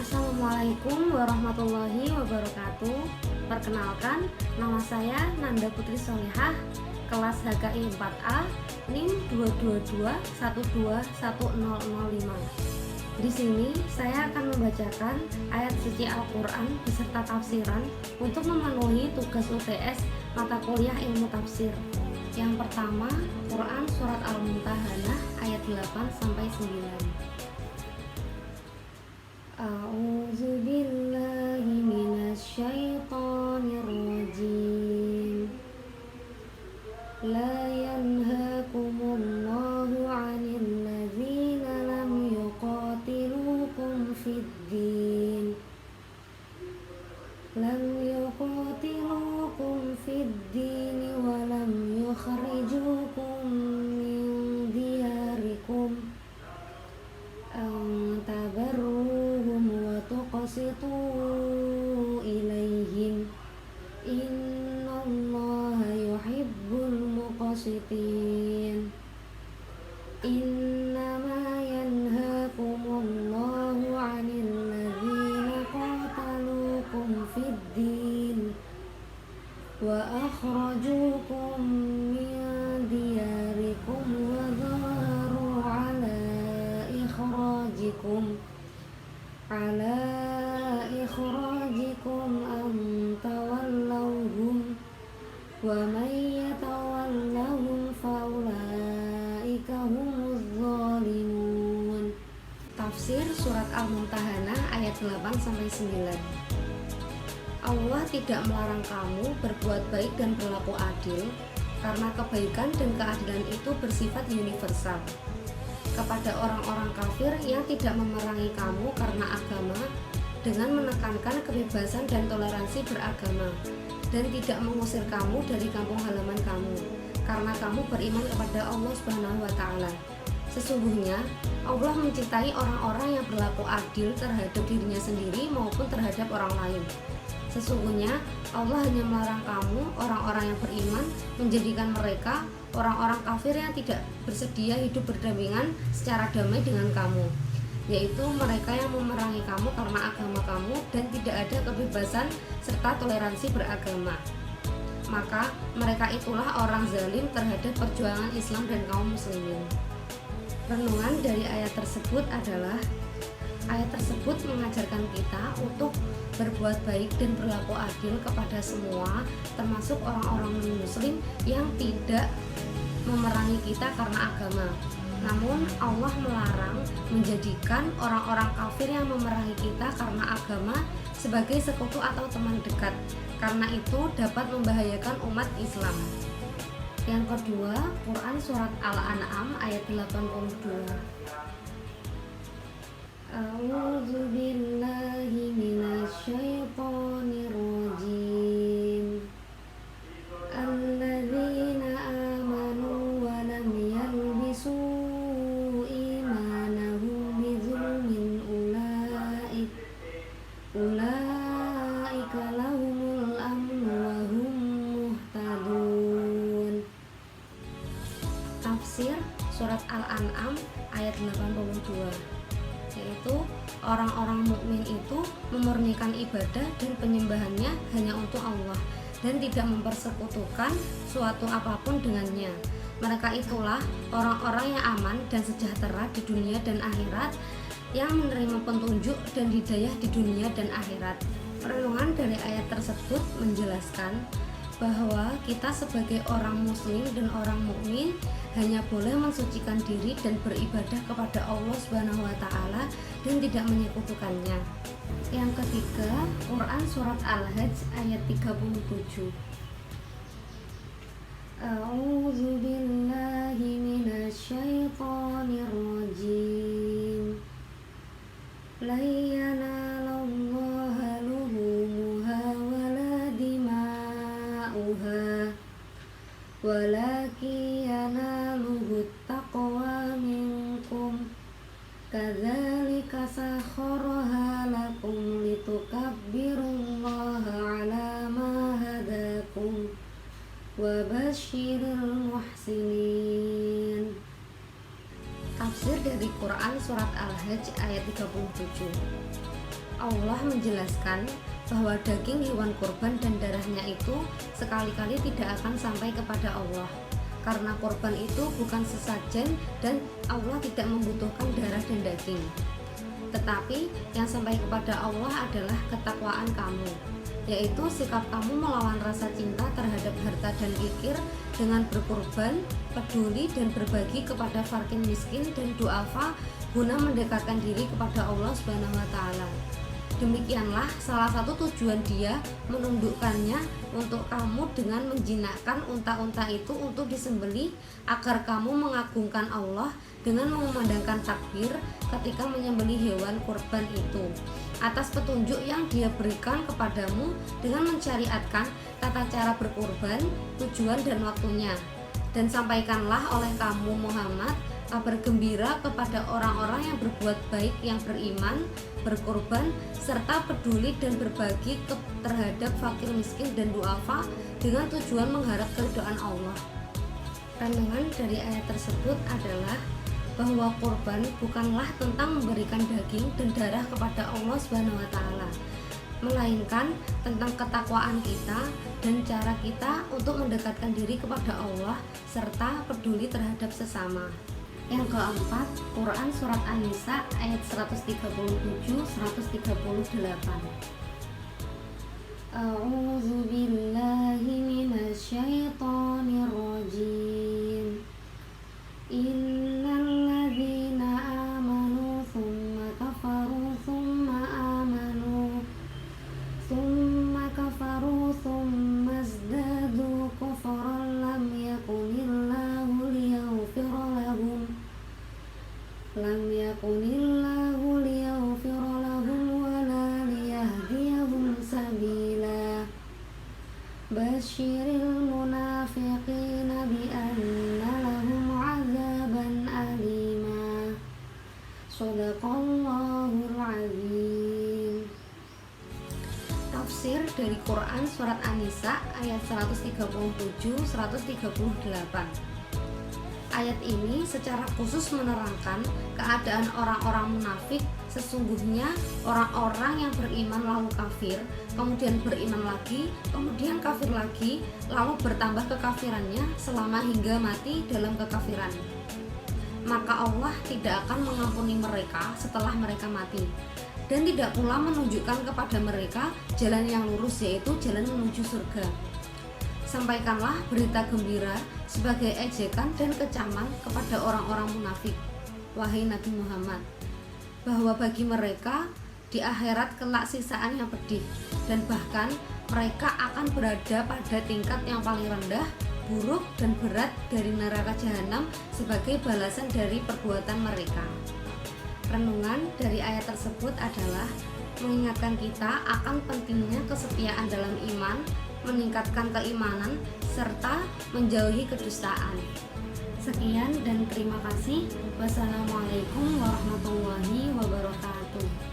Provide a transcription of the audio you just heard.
Assalamualaikum warahmatullahi wabarakatuh. Perkenalkan, nama saya Nanda Putri Solehah, kelas HKI 4A, NIM 222121005. Di sini saya akan membacakan ayat suci Al-Quran beserta tafsiran untuk memenuhi tugas UTS mata kuliah ilmu tafsir. Yang pertama, Quran Surat Al-Mumtahanah ayat 8-9. A'udzu billahi minasyaitonir rajim. La yanhaakumullahu 'anil ladzina lam yuqatilukum fid din. Lam yuqatilukum fid din wa lam yukhrijukum min diyarikum an tabarruhum wa tuqsitu ilaihim innallaha yuhibbul muqsitin. Innama yanhaakumullahu 'anil ladzina qataluukum fid din wa akhrajukum min diyarikum wa dhaharu 'ala ikhrajikum an tawallawhum wa man yatawallahum faulaika humuz zalimun. Tafsir Surat Al-Mumtahanah ayat 8-9. Allah tidak melarang kamu berbuat baik dan berlaku adil, karena kebaikan dan keadilan itu bersifat universal. Kepada orang-orang kafir yang tidak memerangi kamu karena agama dengan menekankan kebebasan dan toleransi beragama, dan tidak mengusir kamu dari kampung halaman kamu karena kamu beriman kepada Allah Subhanahu wa Ta'ala. Sesungguhnya Allah mencintai orang-orang yang berlaku adil terhadap dirinya sendiri maupun terhadap orang lain. Sesungguhnya Allah hanya melarang kamu, orang-orang yang beriman, menjadikan mereka orang-orang kafir yang tidak bersedia hidup berdampingan secara damai dengan kamu, yaitu mereka yang memerangi kamu karena agama kamu dan tidak ada kebebasan serta toleransi beragama. Maka mereka itulah orang zalim terhadap perjuangan Islam dan kaum muslimin. Renungan dari ayat tersebut adalah ayat tersebut mengajarkan kita untuk berbuat baik dan berlaku adil kepada semua, termasuk orang-orang non-muslim yang tidak memerangi kita karena agama. Namun Allah melarang menjadikan orang-orang kafir yang memerangi kita karena agama sebagai sekutu atau teman dekat, karena itu dapat membahayakan umat Islam. Yang kedua, Quran Surat Al-An'am ayat 82. A'udzu billahi minasyaitonir rajim. Alladzina amanu wa lam yalbisu imanahum bizulmin ulaika lahumul amnu wa hum muhtadun. Tafsir Surat Al-An'am ayat 82, yaitu orang-orang mukmin itu memurnikan ibadah dan penyembahannya hanya untuk Allah dan tidak mempersekutukan suatu apapun dengannya. Mereka itulah orang-orang yang aman dan sejahtera di dunia dan akhirat, yang menerima petunjuk dan hidayah di dunia dan akhirat. Renungan dari ayat tersebut menjelaskan bahwa kita sebagai orang muslim dan orang mukmin hanya boleh mensucikan diri dan beribadah kepada Allah Subhanahu wa Ta'ala dan tidak menyekutukannya. Yang ketiga, Quran Surat Al-Hajj ayat 37. A'udzu billahi minasyaitonir rajim. La yanalallaha luhumuha wala dima'uha walakin yanaluhu taqwa minkum kadzalika sakhkharaha lakum litukabbirullaha 'ala ma hadakum wa basyiril muhsinin. Tafsir dari Quran Surat Al-Hajj ayat 37. Allah menjelaskan bahwa daging hewan kurban dan darahnya itu sekali-kali tidak akan sampai kepada Allah, karena kurban itu bukan sesajen dan Allah tidak membutuhkan darah dan daging. Tetapi yang sampai kepada Allah adalah ketakwaan kamu, yaitu sikap kamu melawan rasa cinta terhadap harta dan kikir dengan berkurban, peduli dan berbagi kepada fakir miskin dan duafa guna mendekatkan diri kepada Allah Subhanahu wa taala. Demikianlah salah satu tujuan Dia menundukkannya untuk kamu dengan menjinakkan unta-unta itu untuk disembelih, agar kamu mengagungkan Allah dengan mengumandangkan takbir ketika menyembelih hewan kurban itu, atas petunjuk yang Dia berikan kepadamu dengan mensyariatkan tata cara berkurban, tujuan dan waktunya. Dan sampaikanlah oleh kamu Muhammad kabar gembira kepada orang-orang yang berbuat baik, yang beriman, berkorban, serta peduli dan berbagi terhadap fakir miskin dan duafa dengan tujuan mengharap keridhaan Allah. Renungan dari ayat tersebut adalah bahwa kurban bukanlah tentang memberikan daging dan darah kepada Allah Subhanahu wa taala, melainkan tentang ketakwaan kita dan cara kita untuk mendekatkan diri kepada Allah serta peduli terhadap sesama. Yang keempat, Quran Surat An-Nisa ayat 137-138. A'udzu billahi minasyaitonir rajim. Innal ladzina amanu tsumma kafaru tsumma amanu tsumma kafaru tsumma izdadu kufran lam yakunillahu liyaghfira lahum wala liyahdiyahum sabila. Basyiril munafiqina bi anna lahum 'adzaban alima. Shadaqallahul 'azim. Tafsir dari Quran Surat An-Nisa ayat 137-138. Ayat ini secara khusus menerangkan keadaan orang-orang munafik. Sesungguhnya orang-orang yang beriman lalu kafir, kemudian beriman lagi, kemudian kafir lagi, lalu bertambah kekafirannya selama hingga mati dalam kekafiran. Maka Allah tidak akan mengampuni mereka setelah mereka mati, dan tidak pula menunjukkan kepada mereka jalan yang lurus, yaitu jalan menuju surga. Sampaikanlah berita gembira sebagai ejekan dan kecaman kepada orang-orang munafik, wahai Nabi Muhammad, bahwa bagi mereka di akhirat kelak siksaan yang pedih, dan bahkan mereka akan berada pada tingkat yang paling rendah, buruk dan berat dari neraka jahanam sebagai balasan dari perbuatan mereka. Renungan dari ayat tersebut adalah mengingatkan kita akan pentingnya kesetiaan dalam iman, meningkatkan keimanan, serta menjauhi kedustaan. Sekian dan terima kasih. Wassalamualaikum warahmatullahi wabarakatuh.